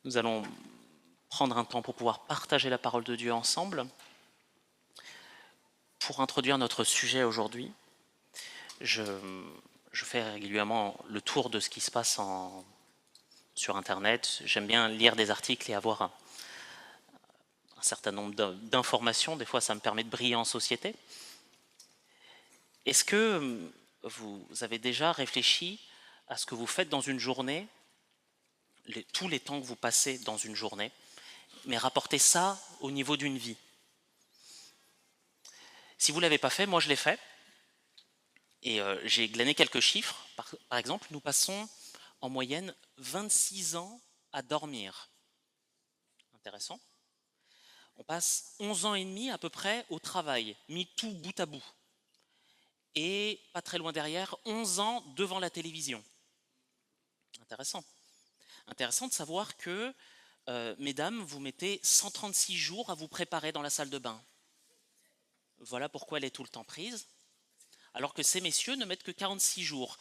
Nous allons prendre un temps pour pouvoir partager la parole de Dieu ensemble. Pour introduire notre sujet aujourd'hui, je fais régulièrement le tour de ce qui se passe sur Internet. J'aime bien lire des articles et avoir un certain nombre d'informations. Des fois, ça me permet de briller en société. Est-ce que vous avez déjà réfléchi à ce que vous faites dans une journée, tous les temps que vous passez dans une journée, mais rapportez ça au niveau d'une vie? Si vous ne l'avez pas fait, moi je l'ai fait. Et j'ai glané quelques chiffres. Par exemple, nous passons en moyenne 26 ans à dormir. Intéressant. On passe 11 ans et demi à peu près au travail, mis tout bout à bout. Et pas très loin derrière, 11 ans devant la télévision. Intéressant. Intéressant de savoir que, mesdames, vous mettez 136 jours à vous préparer dans la salle de bain. Voilà pourquoi elle est tout le temps prise. Alors que ces messieurs ne mettent que 46 jours.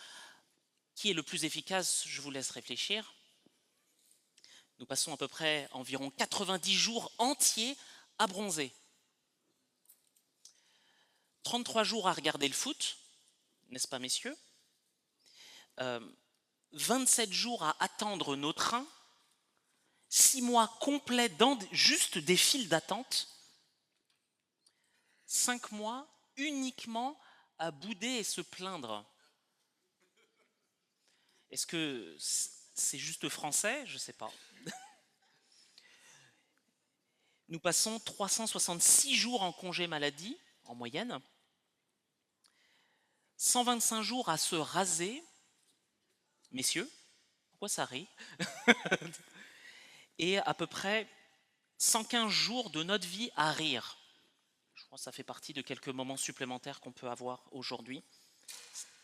Qui est le plus efficace? Je vous laisse réfléchir. Nous passons à peu près environ 90 jours entiers à bronzer. 33 jours à regarder le foot, n'est-ce pas messieurs? 27 jours à attendre nos trains, 6 mois complets dans juste des files d'attente, 5 mois uniquement à bouder et se plaindre. Est-ce que c'est juste français? Je ne sais pas. Nous passons 366 jours en congé maladie, en moyenne, 125 jours à se raser. Messieurs, pourquoi ça rit? Et à peu près 115 jours de notre vie à rire. Je crois que ça fait partie de quelques moments supplémentaires qu'on peut avoir aujourd'hui,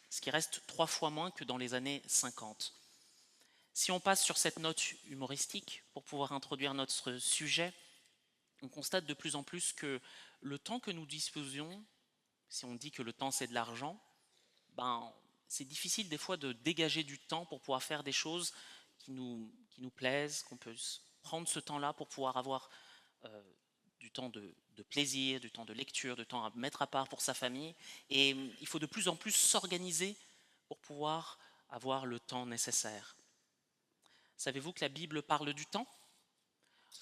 ce qui reste 3 fois moins que dans les années 50. Si on passe sur cette note humoristique pour pouvoir introduire notre sujet, on constate de plus en plus que le temps que nous disposions, si on dit que le temps c'est de l'argent, c'est difficile des fois de dégager du temps pour pouvoir faire des choses qui nous plaisent, qu'on peut prendre ce temps-là pour pouvoir avoir du temps de plaisir, du temps de lecture, du temps à mettre à part pour sa famille. Et il faut de plus en plus s'organiser pour pouvoir avoir le temps nécessaire. Savez-vous que la Bible parle du temps?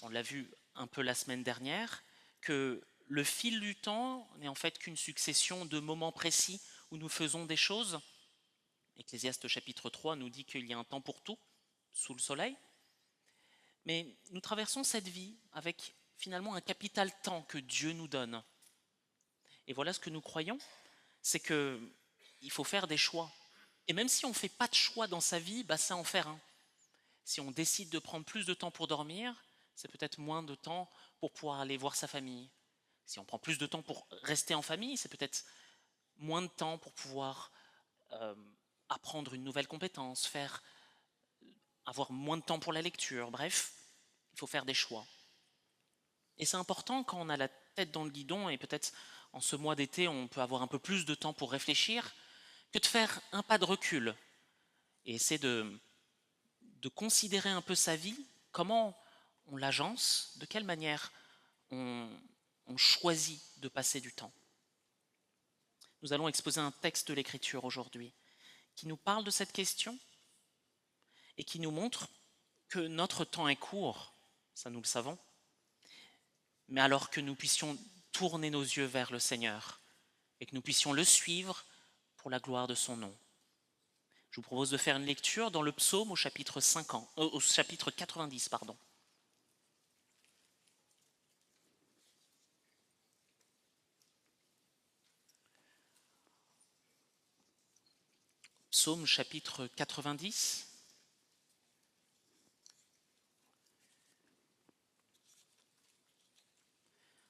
On l'a vu un peu la semaine dernière, que le fil du temps n'est en fait qu'une succession de moments précis où nous faisons des choses. Ecclésiaste chapitre 3 nous dit qu'il y a un temps pour tout, sous le soleil. Mais nous traversons cette vie avec finalement un capital temps que Dieu nous donne. Et voilà ce que nous croyons, c'est qu'il faut faire des choix. Et même si on ne fait pas de choix dans sa vie, c'est en faire un. Si on décide de prendre plus de temps pour dormir, c'est peut-être moins de temps pour pouvoir aller voir sa famille. Si on prend plus de temps pour rester en famille, c'est peut-être moins de temps pour pouvoir apprendre une nouvelle compétence, avoir moins de temps pour la lecture. Bref, il faut faire des choix. Et c'est important quand on a la tête dans le guidon, et peut-être en ce mois d'été, on peut avoir un peu plus de temps pour réfléchir, que de faire un pas de recul et essayer de considérer un peu sa vie, comment on l'agence, de quelle manière on choisit de passer du temps. Nous allons exposer un texte de l'Écriture aujourd'hui qui nous parle de cette question et qui nous montre que notre temps est court, ça nous le savons, mais alors que nous puissions tourner nos yeux vers le Seigneur et que nous puissions le suivre pour la gloire de son nom. Je vous propose de faire une lecture dans le psaume au chapitre 90. Psaume chapitre 90.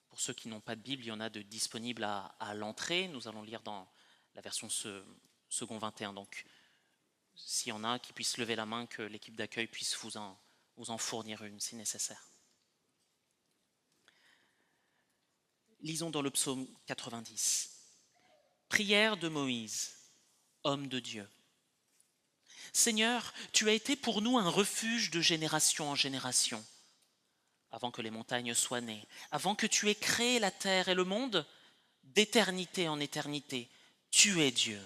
Pour ceux qui n'ont pas de Bible, il y en a de disponibles à l'entrée. Nous allons lire dans la version second 21. Donc, s'il y en a qui puissent lever la main, que l'équipe d'accueil puisse vous en fournir une si nécessaire. Lisons dans le psaume 90. Prière de Moïse, homme de Dieu. Seigneur, tu as été pour nous un refuge de génération en génération. Avant que les montagnes soient nées, avant que tu aies créé la terre et le monde, d'éternité en éternité, tu es Dieu.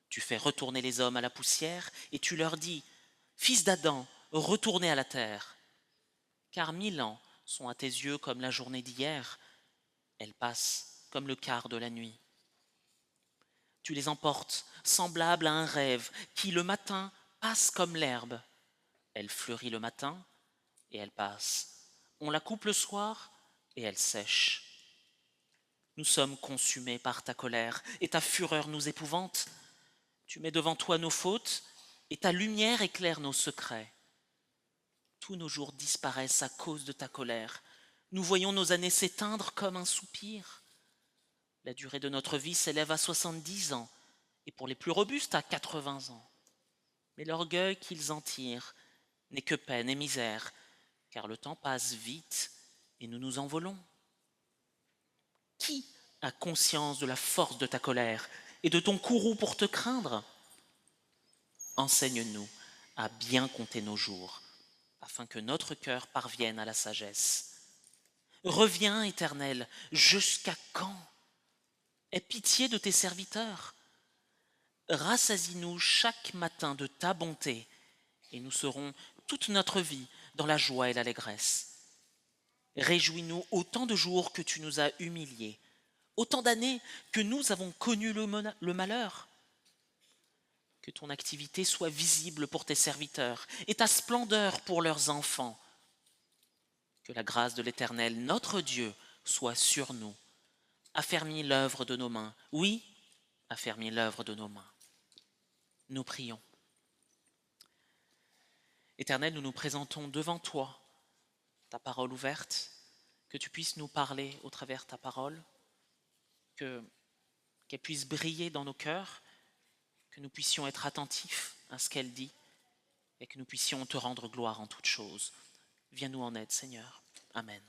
Tu fais retourner les hommes à la poussière et tu leur dis, Fils d'Adam, retournez à la terre. Car 1000 ans sont à tes yeux comme la journée d'hier, elles passent comme le quart de la nuit. Tu les emportes, semblables à un rêve, qui le matin passe comme l'herbe. Elle fleurit le matin et elle passe. On la coupe le soir et elle sèche. Nous sommes consumés par ta colère et ta fureur nous épouvante. Tu mets devant toi nos fautes et ta lumière éclaire nos secrets. Tous nos jours disparaissent à cause de ta colère. Nous voyons nos années s'éteindre comme un soupir. La durée de notre vie s'élève à 70 ans et pour les plus robustes à 80 ans. Mais l'orgueil qu'ils en tirent n'est que peine et misère, car le temps passe vite et nous nous envolons. Qui a conscience de la force de ta colère et de ton courroux pour te craindre? Enseigne-nous à bien compter nos jours, afin que notre cœur parvienne à la sagesse. Reviens, Éternel, jusqu'à quand? Aie pitié de tes serviteurs. Rassasie-nous chaque matin de ta bonté, et nous serons toute notre vie dans la joie et l'allégresse. Réjouis-nous autant de jours que tu nous as humiliés, autant d'années que nous avons connu le malheur. Que ton activité soit visible pour tes serviteurs et ta splendeur pour leurs enfants. Que la grâce de l'Éternel, notre Dieu, soit sur nous. Affermis l'œuvre de nos mains. Oui, affermis l'œuvre de nos mains. Nous prions. Éternel, nous nous présentons devant toi, ta parole ouverte, que tu puisses nous parler au travers de ta parole, qu'elle puisse briller dans nos cœurs, que nous puissions être attentifs à ce qu'elle dit et que nous puissions te rendre gloire en toutes choses. Viens-nous en aide, Seigneur. Amen.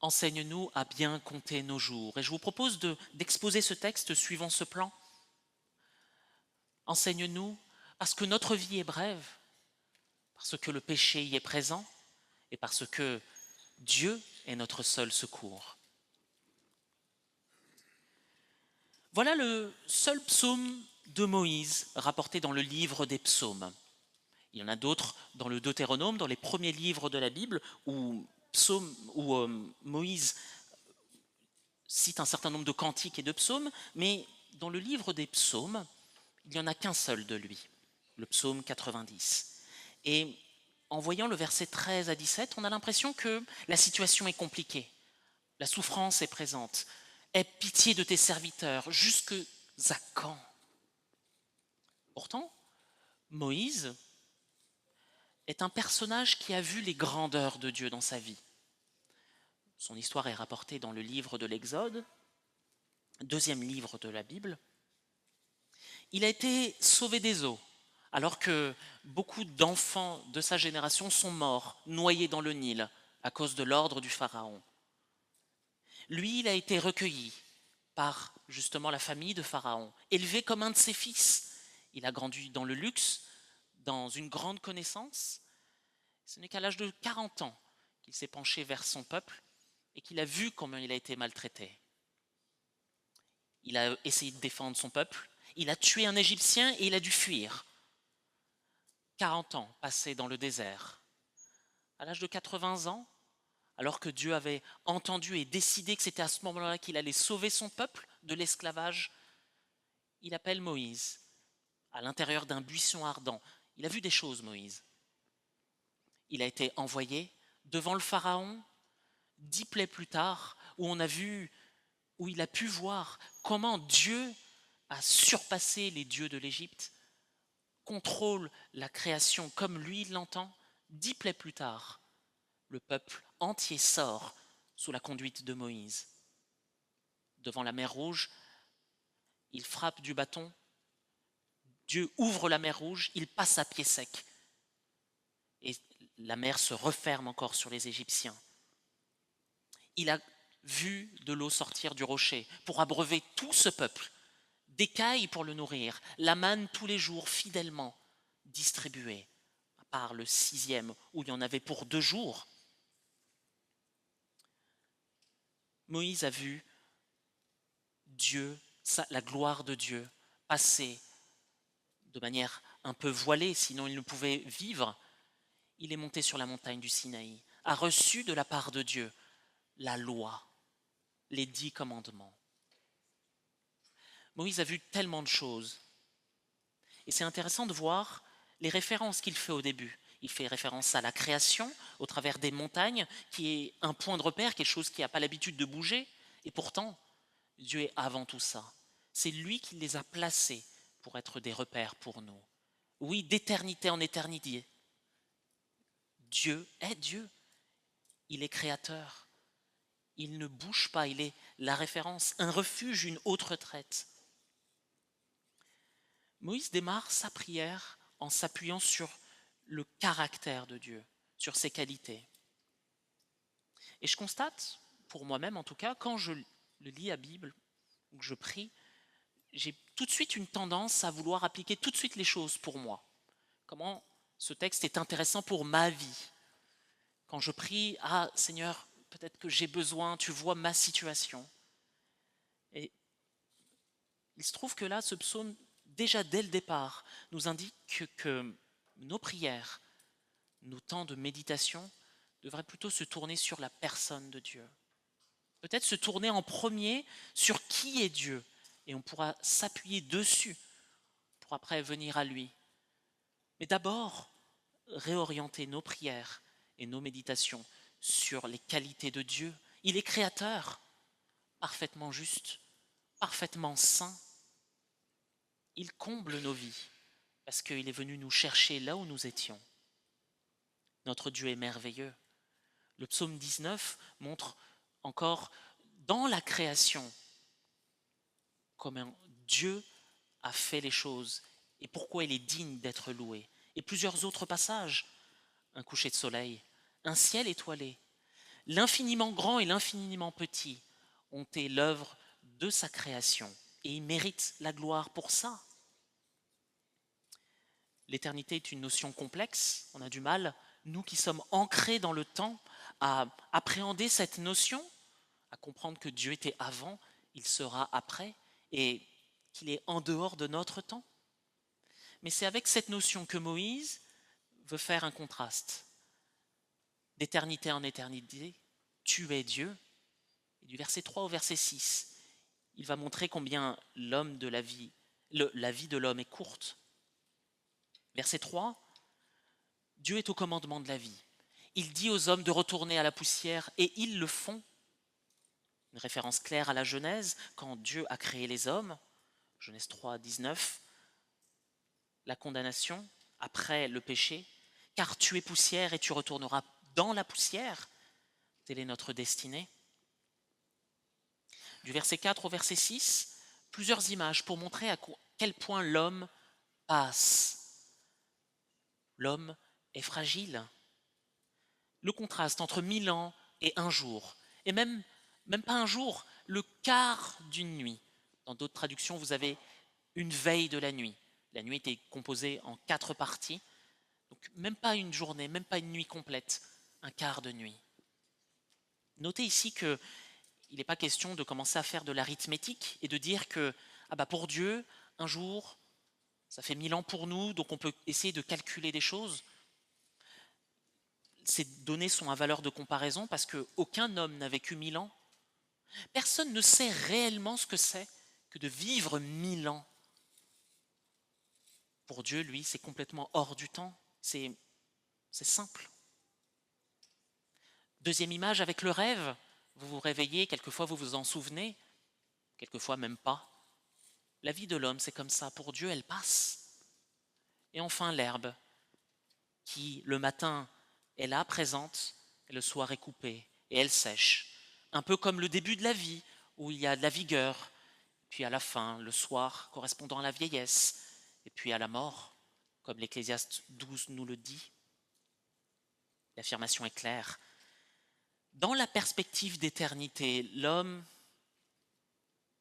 Enseigne-nous à bien compter nos jours. Et je vous propose d'exposer ce texte suivant ce plan. Enseigne-nous parce que notre vie est brève, parce que le péché y est présent et parce que Dieu est notre seul secours. Voilà le seul psaume de Moïse rapporté dans le livre des psaumes. Il y en a d'autres dans le Deutéronome, dans les premiers livres de la Bible, où Moïse cite un certain nombre de cantiques et de psaumes, mais dans le livre des psaumes, il n'y en a qu'un seul de lui, le psaume 90. Et en voyant le verset 13 à 17, on a l'impression que la situation est compliquée, la souffrance est présente. Aie pitié de tes serviteurs, jusque à quand? Pourtant, Moïse est un personnage qui a vu les grandeurs de Dieu dans sa vie. Son histoire est rapportée dans le livre de l'Exode, deuxième livre de la Bible. Il a été sauvé des eaux, alors que beaucoup d'enfants de sa génération sont morts, noyés dans le Nil, à cause de l'ordre du Pharaon. Lui, il a été recueilli par justement la famille de Pharaon, élevé comme un de ses fils. Il a grandi dans le luxe, dans une grande connaissance. Ce n'est qu'à l'âge de 40 ans qu'il s'est penché vers son peuple et qu'il a vu comment il a été maltraité. Il a essayé de défendre son peuple, il a tué un Égyptien et il a dû fuir. 40 ans passés dans le désert. À l'âge de 80 ans, alors que Dieu avait entendu et décidé que c'était à ce moment-là qu'il allait sauver son peuple de l'esclavage, il appelle Moïse à l'intérieur d'un buisson ardent. Il a vu des choses, Moïse. Il a été envoyé devant le Pharaon 10 plaies plus tard, où il a pu voir comment Dieu a surpassé les dieux de l'Égypte, contrôle la création comme lui l'entend. 10 plaies plus tard, le peuple entier sort sous la conduite de Moïse. Devant la mer Rouge, il frappe du bâton, Dieu ouvre la mer Rouge, il passe à pied sec. Et la mer se referme encore sur les Égyptiens. Il a vu de l'eau sortir du rocher pour abreuver tout ce peuple d'écailles pour le nourrir, la manne tous les jours fidèlement distribuée, à part le 6e où il y en avait pour 2 jours. Moïse a vu Dieu, la gloire de Dieu, passer de manière un peu voilée, sinon il ne pouvait vivre. Il est monté sur la montagne du Sinaï, a reçu de la part de Dieu la loi, les 10 commandements. Moïse a vu tellement de choses. Et c'est intéressant de voir les références qu'il fait au début. Il fait référence à la création au travers des montagnes, qui est un point de repère, quelque chose qui n'a pas l'habitude de bouger. Et pourtant, Dieu est avant tout ça. C'est lui qui les a placés pour être des repères pour nous. Oui, d'éternité en éternité. Dieu est Dieu. Il est créateur. Il ne bouge pas, il est la référence, un refuge, une haute retraite. Moïse démarre sa prière en s'appuyant sur le caractère de Dieu, sur ses qualités. Et je constate, pour moi-même en tout cas, quand je le lis à Bible, ou que je prie, j'ai tout de suite une tendance à vouloir appliquer tout de suite les choses pour moi. Comment ce texte est intéressant pour ma vie. Quand je prie, ah Seigneur, peut-être que j'ai besoin, tu vois ma situation. Et il se trouve que là, ce psaume, déjà dès le départ, nous indique que nos prières, nos temps de méditation, devraient plutôt se tourner sur la personne de Dieu. Peut-être se tourner en premier sur qui est Dieu, et on pourra s'appuyer dessus pour après venir à lui. Mais d'abord, réorienter nos prières et nos méditations sur les qualités de Dieu. Il est créateur, parfaitement juste, parfaitement saint. Il comble nos vies parce qu'il est venu nous chercher là où nous étions. Notre Dieu est merveilleux. Le psaume 19 montre encore dans la création comment Dieu a fait les choses et pourquoi il est digne d'être loué. Et plusieurs autres passages, un coucher de soleil, un ciel étoilé, l'infiniment grand et l'infiniment petit ont été l'œuvre de sa création et il mérite la gloire pour ça. L'éternité est une notion complexe, on a du mal, nous qui sommes ancrés dans le temps, à appréhender cette notion, à comprendre que Dieu était avant, il sera après, et qu'il est en dehors de notre temps. Mais c'est avec cette notion que Moïse veut faire un contraste. D'éternité en éternité, tu es Dieu. Et du verset 3 au verset 6, il va montrer combien la vie de l'homme est courte. Verset 3, Dieu est au commandement de la vie. Il dit aux hommes de retourner à la poussière et ils le font. Une référence claire à la Genèse, quand Dieu a créé les hommes, Genèse 3, 19, la condamnation après le péché, car tu es poussière et tu retourneras dans la poussière, telle est notre destinée. Du verset 4 au verset 6, plusieurs images pour montrer à quel point l'homme passe. L'homme est fragile. Le contraste entre 1000 ans et un jour, et même pas un jour, le quart d'une nuit. Dans d'autres traductions, vous avez une veille de la nuit. La nuit était composée en 4 parties, donc même pas une journée, même pas une nuit complète, un quart de nuit. Notez ici qu'il n'est pas question de commencer à faire de l'arithmétique et de dire que pour Dieu, un jour, ça fait 1000 ans pour nous, donc on peut essayer de calculer des choses. Ces données sont à valeur de comparaison parce qu'aucun homme n'a vécu 1000 ans. Personne ne sait réellement ce que c'est que de vivre 1000 ans. Pour Dieu, lui, c'est complètement hors du temps. C'est simple. Deuxième image avec le rêve. Vous vous réveillez, quelquefois vous vous en souvenez, quelquefois même pas. La vie de l'homme, c'est comme ça. Pour Dieu, elle passe. Et enfin, l'herbe, qui le matin est là, présente, et le soir est coupée, et elle sèche. Un peu comme le début de la vie, où il y a de la vigueur, puis à la fin, le soir, correspondant à la vieillesse, et puis à la mort, comme l'Ecclésiaste 12 nous le dit. L'affirmation est claire. Dans la perspective d'éternité, l'homme,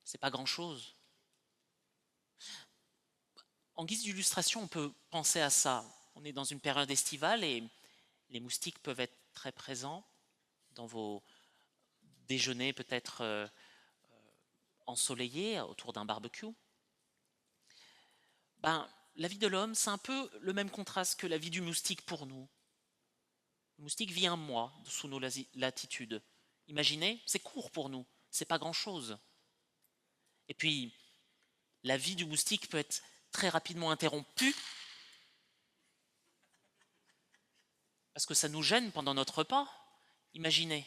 c'est pas grand-chose. En guise d'illustration, on peut penser à ça. On est dans une période estivale et les moustiques peuvent être très présents dans vos déjeuners peut-être ensoleillés autour d'un barbecue. La vie de l'homme, c'est un peu le même contraste que la vie du moustique pour nous. Le moustique vit un mois sous nos latitudes. Imaginez, c'est court pour nous, c'est pas grand-chose. Et puis, la vie du moustique peut être très rapidement interrompue parce que ça nous gêne pendant notre repas. Imaginez.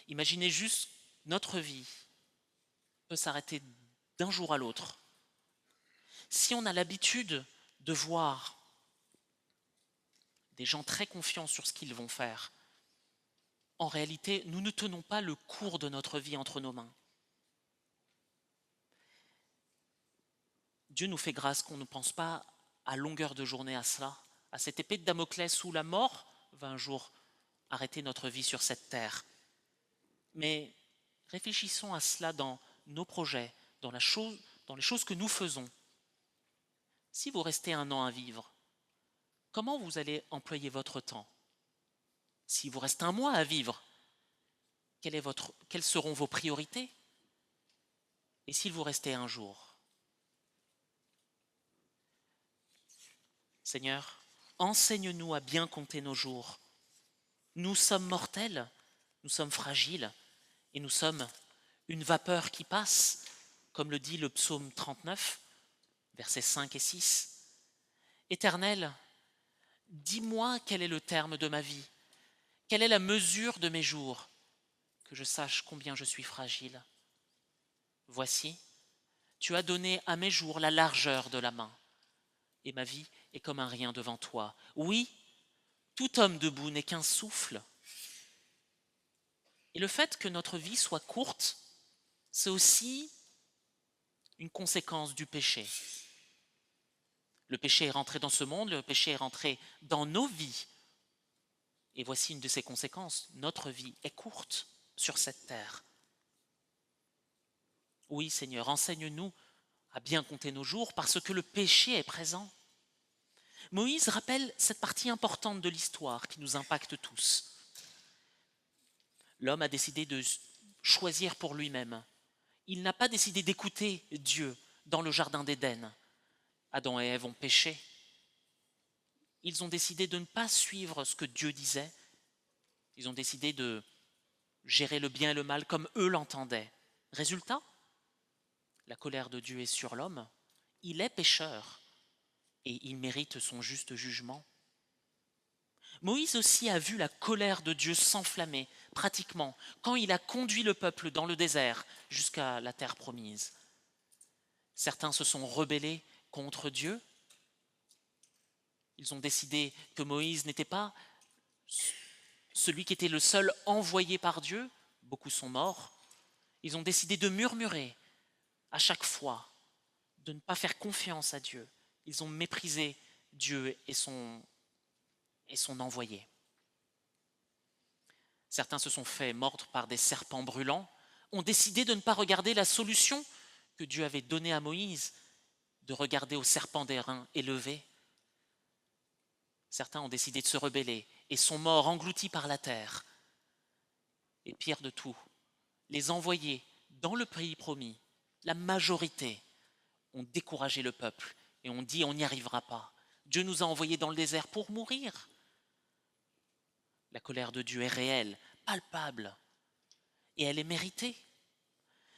Imaginez juste notre vie peut s'arrêter d'un jour à l'autre. Si on a l'habitude de voir des gens très confiants sur ce qu'ils vont faire, en réalité, nous ne tenons pas le cours de notre vie entre nos mains. Dieu nous fait grâce qu'on ne pense pas à longueur de journée à cela, à cette épée de Damoclès où la mort va un jour arrêter notre vie sur cette terre. Mais réfléchissons à cela dans nos projets, dans les choses que nous faisons. Si vous restez 1 an à vivre, comment vous allez employer votre temps? Si vous restez 1 mois à vivre, quelles seront vos priorités? Et s'il vous restait 1 jour? Seigneur, enseigne-nous à bien compter nos jours. Nous sommes mortels, nous sommes fragiles, et nous sommes une vapeur qui passe, comme le dit le psaume 39, versets 5 et 6. Éternel, dis-moi quel est le terme de ma vie, quelle est la mesure de mes jours, que je sache combien je suis fragile. Voici, tu as donné à mes jours la largeur de la main, et ma vie est comme un rien devant toi. Oui, tout homme debout n'est qu'un souffle. Et le fait que notre vie soit courte, c'est aussi une conséquence du péché. Le péché est rentré dans ce monde, le péché est rentré dans nos vies. Et voici une de ses conséquences. Notre vie est courte sur cette terre. Oui, Seigneur, enseigne-nous à bien compter nos jours parce que le péché est présent. Moïse rappelle cette partie importante de l'histoire qui nous impacte tous. L'homme a décidé de choisir pour lui-même. Il n'a pas décidé d'écouter Dieu dans le jardin d'Éden. Adam et Ève ont péché. Ils ont décidé de ne pas suivre ce que Dieu disait. Ils ont décidé de gérer le bien et le mal comme eux l'entendaient. Résultat, la colère de Dieu est sur l'homme. Il est pécheur et il mérite son juste jugement. Moïse aussi a vu la colère de Dieu s'enflammer, pratiquement, quand il a conduit le peuple dans le désert jusqu'à la terre promise. Certains se sont rebellés contre Dieu. Ils ont décidé que Moïse n'était pas celui qui était le seul envoyé par Dieu. Beaucoup sont morts. Ils ont décidé de murmurer à chaque fois, de ne pas faire confiance à Dieu. Ils ont méprisé Dieu et son envoyé. Certains se sont fait mordre par des serpents brûlants, ont décidé de ne pas regarder la solution que Dieu avait donnée à Moïse, de regarder au serpent d'airain élevé. Certains ont décidé de se rebeller et sont morts engloutis par la terre. Et pire de tout, les envoyés dans le pays promis, la majorité, ont découragé le peuple et ont dit on n'y arrivera pas. Dieu nous a envoyés dans le désert pour mourir. La colère de Dieu est réelle, palpable, et elle est méritée.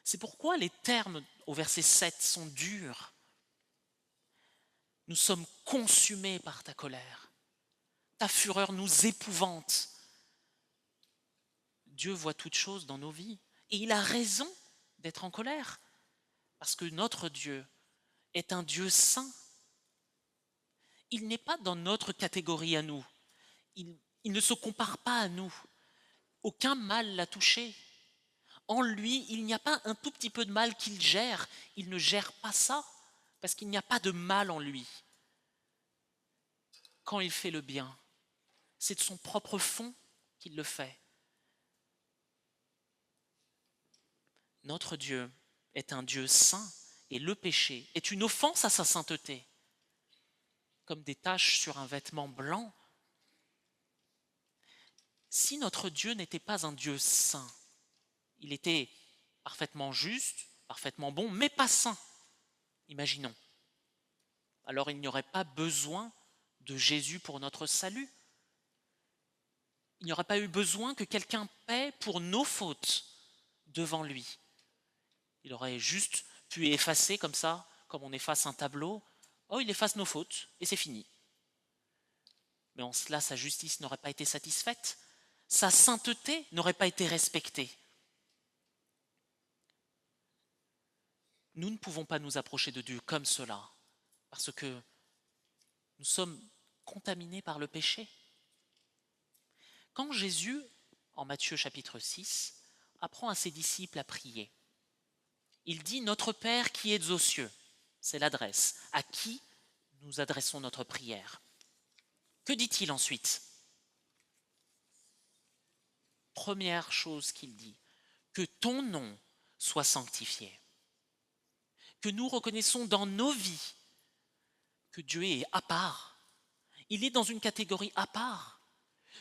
C'est pourquoi les termes au verset 7 sont durs. Nous sommes consumés par ta colère. Ta fureur nous épouvante. Dieu voit toutes choses dans nos vies et il a raison d'être en colère parce que notre Dieu est un Dieu saint. Il n'est pas dans notre catégorie à nous. Il ne se compare pas à nous. Aucun mal l'a touché. En lui, il n'y a pas un tout petit peu de mal qu'il gère. Il ne gère pas ça parce qu'il n'y a pas de mal en lui. Quand il fait le bien, c'est de son propre fond qu'il le fait. Notre Dieu est un Dieu saint et le péché est une offense à sa sainteté, comme des taches sur un vêtement blanc, si notre Dieu n'était pas un Dieu saint, il était parfaitement juste, parfaitement bon, mais pas saint, imaginons. Alors il n'y aurait pas besoin de Jésus pour notre salut. Il n'y aurait pas eu besoin que quelqu'un paie pour nos fautes devant lui. Il aurait juste pu effacer comme ça, comme on efface un tableau. Oh, il efface nos fautes et c'est fini. Mais en cela, sa justice n'aurait pas été satisfaite. Sa sainteté n'aurait pas été respectée. Nous ne pouvons pas nous approcher de Dieu comme cela, parce que nous sommes contaminés par le péché. Quand Jésus, en Matthieu chapitre 6, apprend à ses disciples à prier, il dit « Notre Père qui es aux cieux », c'est l'adresse, à qui nous adressons notre prière. Que dit-il ensuite? Première chose qu'il dit, que ton nom soit sanctifié, que nous reconnaissons dans nos vies que Dieu est à part, il est dans une catégorie à part,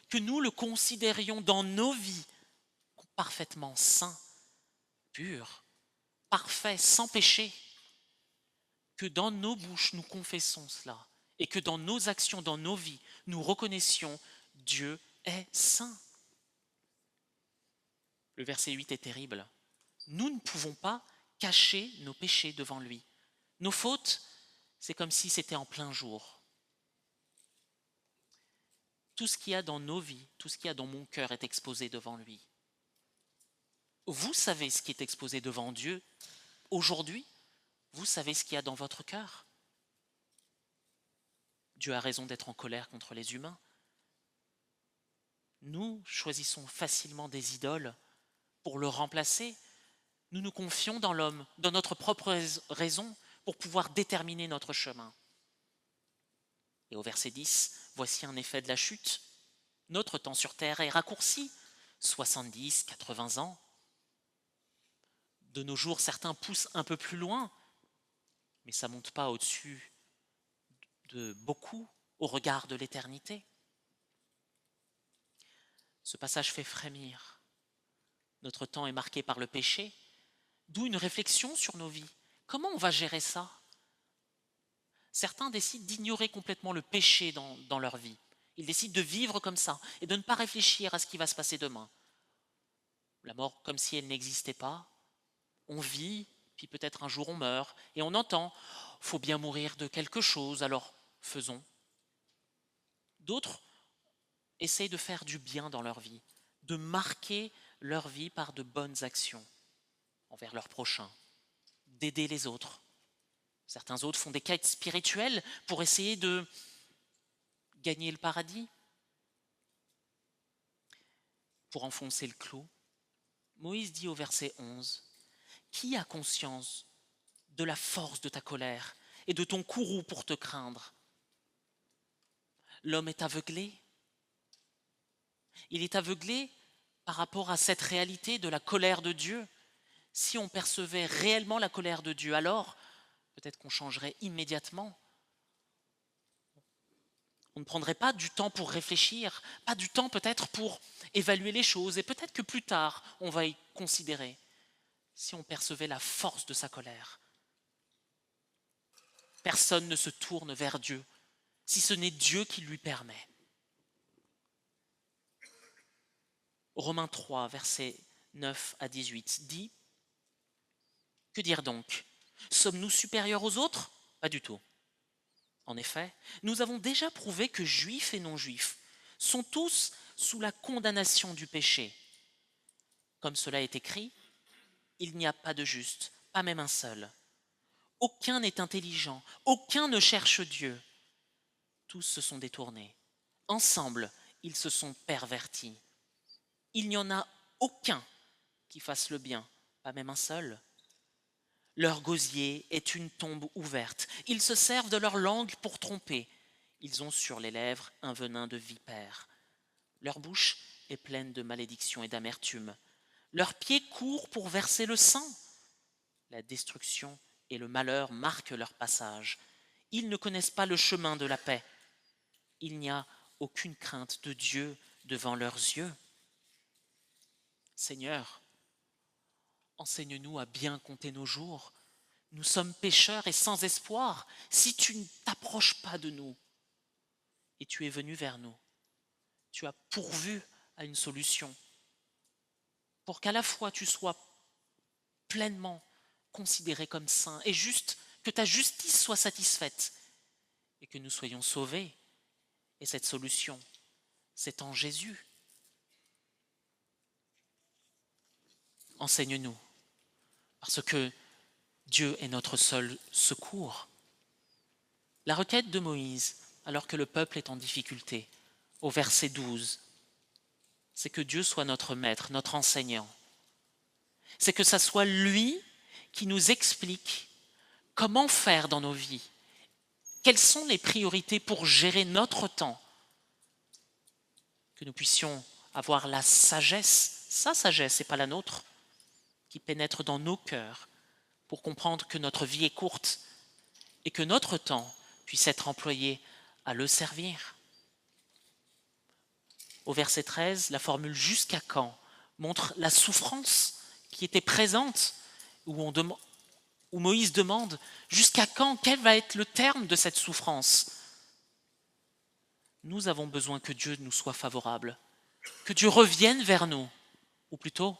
que nous le considérions dans nos vies parfaitement saint, pur, parfait, sans péché, que dans nos bouches nous confessons cela et que dans nos actions, dans nos vies, nous reconnaissions Dieu est saint. Le verset 8 est terrible. Nous ne pouvons pas cacher nos péchés devant lui. Nos fautes, c'est comme si c'était en plein jour. Tout ce qu'il y a dans nos vies, tout ce qu'il y a dans mon cœur est exposé devant lui. Vous savez ce qui est exposé devant Dieu aujourd'hui, vous savez ce qu'il y a dans votre cœur. Dieu a raison d'être en colère contre les humains. Nous choisissons facilement des idoles pour le remplacer. Nous nous confions dans l'homme, dans notre propre raison, pour pouvoir déterminer notre chemin. Et au verset 10, voici un effet de la chute. Notre temps sur terre est raccourci, 70, 80 ans. De nos jours, certains poussent un peu plus loin, mais ça ne monte pas au-dessus de beaucoup au regard de l'éternité. Ce passage fait frémir. Notre temps est marqué par le péché, d'où une réflexion sur nos vies. Comment on va gérer ça? Certains décident d'ignorer complètement le péché dans leur vie. Ils décident de vivre comme ça et de ne pas réfléchir à ce qui va se passer demain. La mort comme si elle n'existait pas. On vit, puis peut-être un jour on meurt, et on entend « faut bien mourir de quelque chose, alors faisons ». D'autres essayent de faire du bien dans leur vie, de marquer leur vie par de bonnes actions envers leurs prochains, d'aider les autres. Certains autres font des quêtes spirituelles pour essayer de gagner le paradis. Pour enfoncer le clou, Moïse dit au verset 11, « Qui a conscience de la force de ta colère et de ton courroux pour te craindre ?» L'homme est aveuglé. Il est aveuglé par rapport à cette réalité de la colère de Dieu. Si on percevait réellement la colère de Dieu, alors peut-être qu'on changerait immédiatement. On ne prendrait pas du temps pour réfléchir, pas du temps peut-être pour évaluer les choses, et peut-être que plus tard, on va y considérer, si on percevait la force de sa colère. Personne ne se tourne vers Dieu, si ce n'est Dieu qui lui permet. Romains 3, versets 9 à 18 dit « Que dire donc? Sommes-nous supérieurs aux autres? Pas du tout. En effet, nous avons déjà prouvé que juifs et non-juifs sont tous sous la condamnation du péché. Comme cela est écrit, il n'y a pas de juste, pas même un seul. Aucun n'est intelligent, aucun ne cherche Dieu. Tous se sont détournés. Ensemble, ils se sont pervertis. Il n'y en a aucun qui fasse le bien, pas même un seul. Leur gosier est une tombe ouverte. Ils se servent de leur langue pour tromper. Ils ont sur les lèvres un venin de vipère. Leur bouche est pleine de malédiction et d'amertume. Leurs pieds courent pour verser le sang. La destruction et le malheur marquent leur passage. Ils ne connaissent pas le chemin de la paix. Il n'y a aucune crainte de Dieu devant leurs yeux. Seigneur, enseigne-nous à bien compter nos jours. Nous sommes pécheurs et sans espoir si tu ne t'approches pas de nous. Et tu es venu vers nous. Tu as pourvu à une solution pour qu'à la fois tu sois pleinement considéré comme saint et juste, que ta justice soit satisfaite et que nous soyons sauvés. Et cette solution, c'est en Jésus. Enseigne-nous, parce que Dieu est notre seul secours. La requête de Moïse, alors que le peuple est en difficulté, au verset 12, c'est que Dieu soit notre maître, notre enseignant. C'est que ça soit lui qui nous explique comment faire dans nos vies, quelles sont les priorités pour gérer notre temps, que nous puissions avoir la sagesse, sa sagesse et pas la nôtre, qui pénètre dans nos cœurs pour comprendre que notre vie est courte et que notre temps puisse être employé à le servir. Au verset 13, la formule « jusqu'à quand » montre la souffrance qui était présente, où Moïse demande « jusqu'à quand, quel va être le terme de cette souffrance ?» Nous avons besoin que Dieu nous soit favorable, que Dieu revienne vers nous, ou plutôt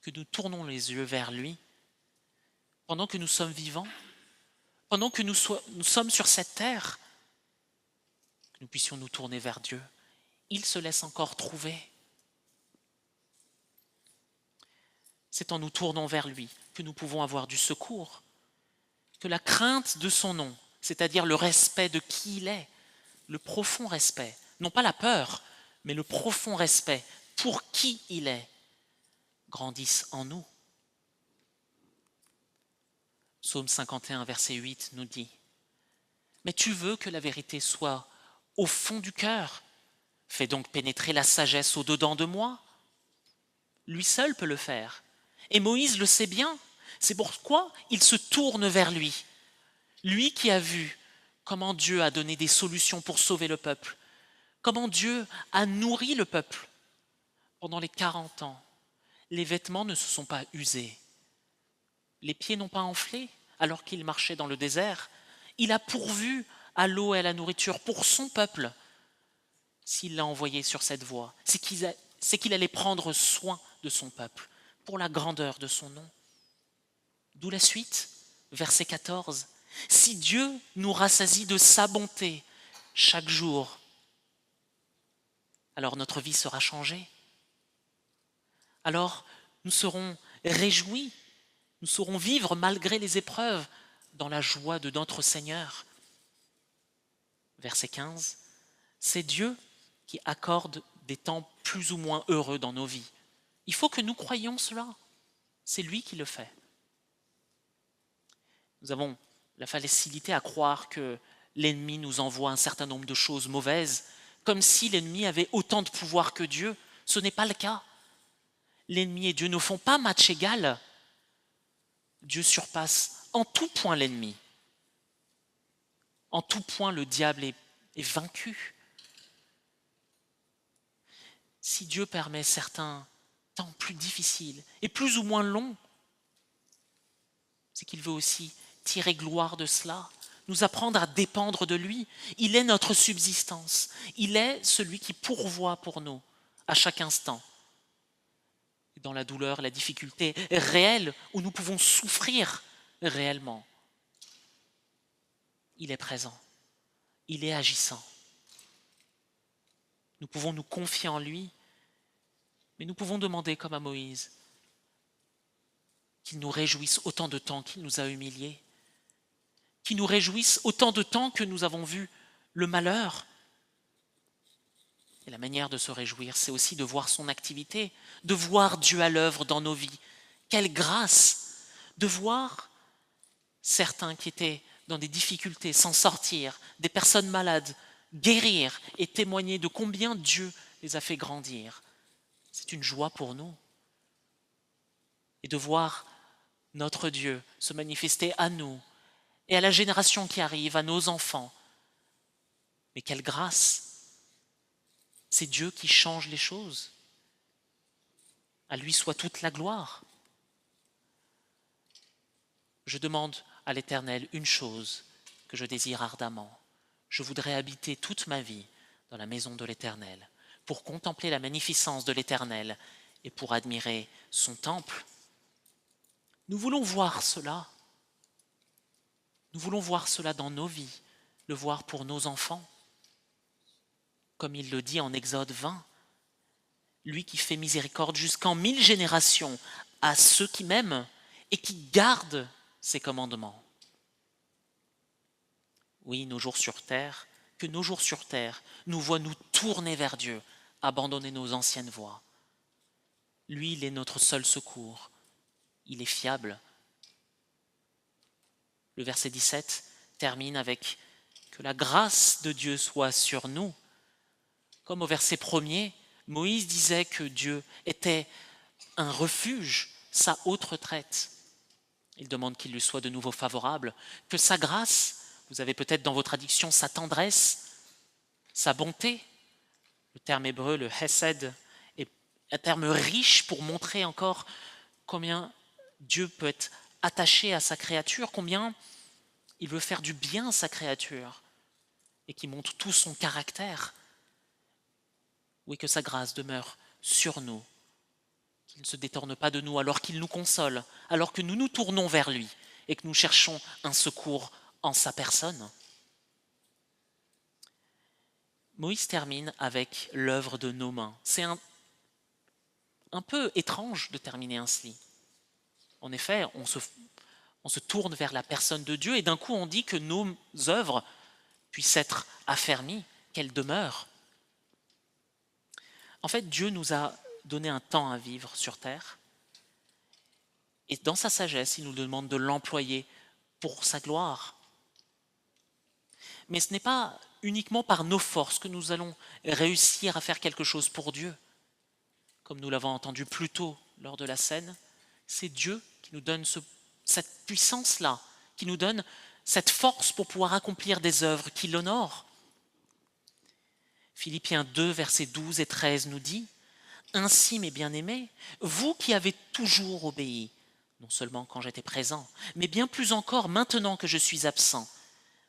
que nous tournons les yeux vers lui, pendant que nous sommes vivants, pendant que nous sommes sur cette terre, que nous puissions nous tourner vers Dieu. Il se laisse encore trouver. C'est en nous tournant vers lui que nous pouvons avoir du secours, que la crainte de son nom, c'est-à-dire le respect de qui il est, le profond respect, non pas la peur, mais le profond respect pour qui il est, grandisse en nous. Psaume 51, verset 8 nous dit « Mais tu veux que la vérité soit au fond du cœur, fais donc pénétrer la sagesse au-dedans de moi. » Lui seul peut le faire. Et Moïse le sait bien. C'est pourquoi il se tourne vers lui. Lui qui a vu comment Dieu a donné des solutions pour sauver le peuple, comment Dieu a nourri le peuple pendant les 40 ans. Les vêtements ne se sont pas usés. Les pieds n'ont pas enflé alors qu'il marchait dans le désert. Il a pourvu à l'eau et à la nourriture pour son peuple. S'il l'a envoyé sur cette voie, c'est qu'il allait prendre soin de son peuple pour la grandeur de son nom. D'où la suite, verset 14. « Si Dieu nous rassasie de sa bonté chaque jour, alors notre vie sera changée. Alors nous serons réjouis, nous saurons vivre malgré les épreuves dans la joie de notre Seigneur. » Verset 15. « C'est Dieu qui accorde des temps plus ou moins heureux dans nos vies. Il faut que nous croyions cela. C'est lui qui le fait. » Nous avons la facilité à croire que l'ennemi nous envoie un certain nombre de choses mauvaises, comme si l'ennemi avait autant de pouvoir que Dieu. Ce n'est pas le cas. L'ennemi et Dieu ne font pas match égal. Dieu surpasse en tout point l'ennemi. En tout point, le diable est vaincu. Si Dieu permet certains temps plus difficiles et plus ou moins longs, c'est qu'il veut aussi tirer gloire de cela, nous apprendre à dépendre de lui. Il est notre subsistance. Il est celui qui pourvoit pour nous à chaque instant. Dans la douleur, la difficulté réelle où nous pouvons souffrir réellement, il est présent. Il est agissant. Nous pouvons nous confier en lui, mais nous pouvons demander comme à Moïse qu'il nous réjouisse autant de temps qu'il nous a humiliés, qu'il nous réjouisse autant de temps que nous avons vu le malheur. Et la manière de se réjouir, c'est aussi de voir son activité, de voir Dieu à l'œuvre dans nos vies. Quelle grâce de voir certains qui étaient dans des difficultés s'en sortir, des personnes malades guérir et témoigner de combien Dieu les a fait grandir. C'est une joie pour nous. Et de voir notre Dieu, se manifester à nous et à la génération qui arrive, à nos enfants. Mais quelle grâce! C'est Dieu qui change les choses. À lui soit toute la gloire. Je demande à l'Éternel une chose que je désire ardemment. Je voudrais habiter toute ma vie dans la maison de l'Éternel, pour contempler la magnificence de l'Éternel et pour admirer son temple. Nous voulons voir cela. Nous voulons voir cela dans nos vies, le voir pour nos enfants. Comme il le dit en Exode 20, lui qui fait miséricorde jusqu'en 1000 générations à ceux qui m'aiment et qui gardent ses commandements. Oui, que nos jours sur terre nous voient nous tourner vers Dieu, abandonner nos anciennes voies. Lui, il est notre seul secours. Il est fiable. Le verset 17 termine avec « Que la grâce de Dieu soit sur nous ». Comme au verset 1er, Moïse disait que Dieu était un refuge, sa haute retraite. Il demande qu'il lui soit de nouveau favorable, que sa grâce, vous avez peut-être dans votre addiction sa tendresse, sa bonté, le terme hébreu, le hesed, est un terme riche pour montrer encore combien Dieu peut être attaché à sa créature, combien il veut faire du bien à sa créature et qui montre tout son caractère. Oui, que sa grâce demeure sur nous, qu'il ne se détourne pas de nous alors qu'il nous console, alors que nous nous tournons vers lui et que nous cherchons un secours en sa personne. Moïse termine avec l'œuvre de nos mains. C'est un peu étrange de terminer ainsi. En effet, on se tourne vers la personne de Dieu et d'un coup on dit que nos œuvres puissent être affermies, qu'elles demeurent. En fait, Dieu nous a donné un temps à vivre sur terre et dans sa sagesse, il nous demande de l'employer pour sa gloire. Mais ce n'est pas uniquement par nos forces que nous allons réussir à faire quelque chose pour Dieu. Comme nous l'avons entendu plus tôt lors de la scène, c'est Dieu qui nous donne cette puissance-là, qui nous donne cette force pour pouvoir accomplir des œuvres qui l'honorent. Philippiens 2, versets 12 et 13 nous dit « Ainsi, mes bien-aimés, vous qui avez toujours obéi, non seulement quand j'étais présent, mais bien plus encore maintenant que je suis absent,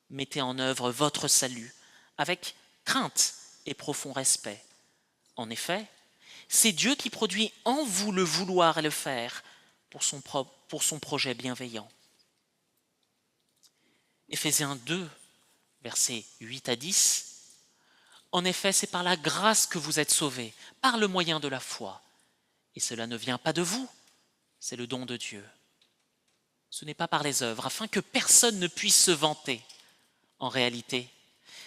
mettez en œuvre votre salut avec crainte et profond respect. En effet, c'est Dieu qui produit en vous le vouloir et le faire pour son projet bienveillant. » Éphésiens 2, versets 8 à 10. En effet, c'est par la grâce que vous êtes sauvés, par le moyen de la foi. Et cela ne vient pas de vous, c'est le don de Dieu. Ce n'est pas par les œuvres, afin que personne ne puisse se vanter. En réalité,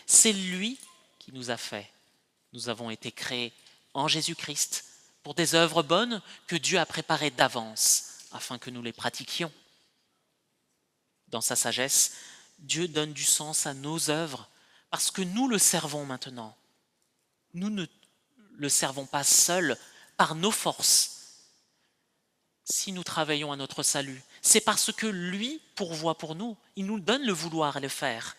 c'est lui qui nous a fait. Nous avons été créés en Jésus-Christ pour des œuvres bonnes que Dieu a préparées d'avance, afin que nous les pratiquions. Dans sa sagesse, Dieu donne du sens à nos œuvres parce que nous le servons maintenant. Nous ne le servons pas seuls par nos forces. Si nous travaillons à notre salut, c'est parce que lui pourvoit pour nous. Il nous donne le vouloir et le faire.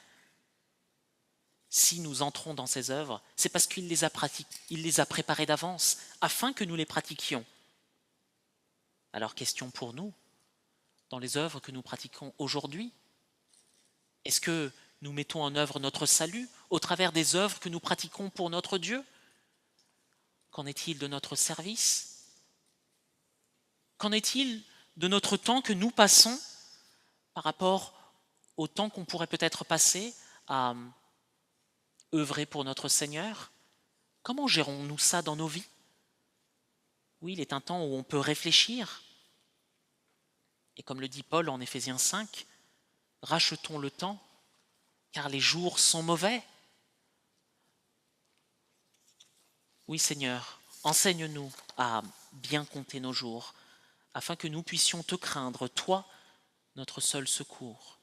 Si nous entrons dans ses œuvres, c'est parce qu'il les a préparées d'avance afin que nous les pratiquions. Alors, question pour nous, dans les œuvres que nous pratiquons aujourd'hui, est-ce que nous mettons en œuvre notre salut au travers des œuvres que nous pratiquons pour notre Dieu? Qu'en est-il de notre service? Qu'en est-il de notre temps que nous passons par rapport au temps qu'on pourrait peut-être passer à œuvrer pour notre Seigneur? Comment gérons-nous ça dans nos vies? Oui, il est un temps où on peut réfléchir. Et comme le dit Paul en Éphésiens 5, rachetons le temps, car les jours sont mauvais. Oui, Seigneur, enseigne-nous à bien compter nos jours, afin que nous puissions te craindre, toi, notre seul secours.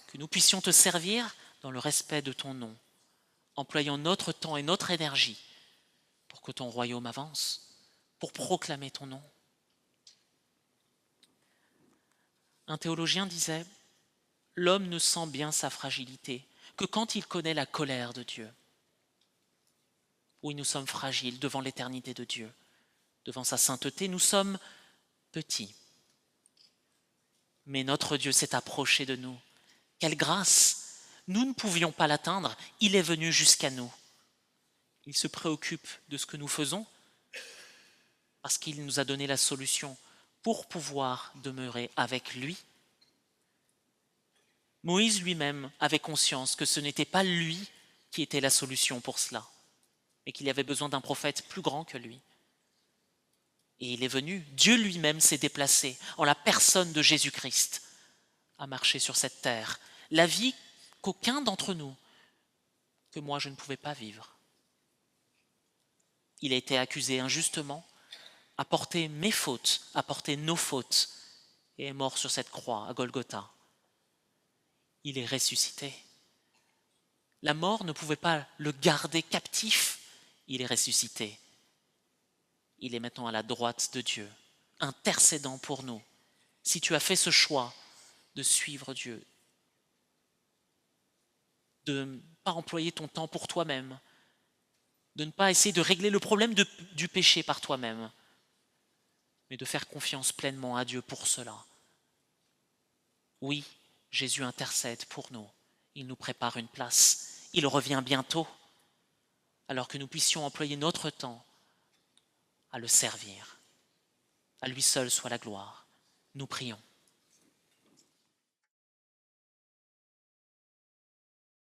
Que nous puissions te servir dans le respect de ton nom, employant notre temps et notre énergie pour que ton royaume avance, pour proclamer ton nom. Un théologien disait, l'homme ne sent bien sa fragilité que quand il connaît la colère de Dieu. Oui, nous sommes fragiles devant l'éternité de Dieu, devant sa sainteté, nous sommes petits. Mais notre Dieu s'est approché de nous. Quelle grâce! Nous ne pouvions pas l'atteindre, il est venu jusqu'à nous. Il se préoccupe de ce que nous faisons parce qu'il nous a donné la solution pour pouvoir demeurer avec lui. Moïse lui-même avait conscience que ce n'était pas lui qui était la solution pour cela, mais qu'il y avait besoin d'un prophète plus grand que lui. Et il est venu, Dieu lui-même s'est déplacé en la personne de Jésus-Christ à marcher sur cette terre, la vie qu'aucun d'entre nous, que moi je ne pouvais pas vivre. Il a été accusé injustement, a porté mes fautes, a porté nos fautes, et est mort sur cette croix à Golgotha. Il est ressuscité. La mort ne pouvait pas le garder captif, il est ressuscité. Il est maintenant à la droite de Dieu, intercédant pour nous. Si tu as fait ce choix de suivre Dieu, de ne pas employer ton temps pour toi-même, de ne pas essayer de régler le problème du péché par toi-même, mais de faire confiance pleinement à Dieu pour cela. Oui, Jésus intercède pour nous. Il nous prépare une place. Il revient bientôt, alors que nous puissions employer notre temps à le servir. À lui seul soit la gloire. Nous prions.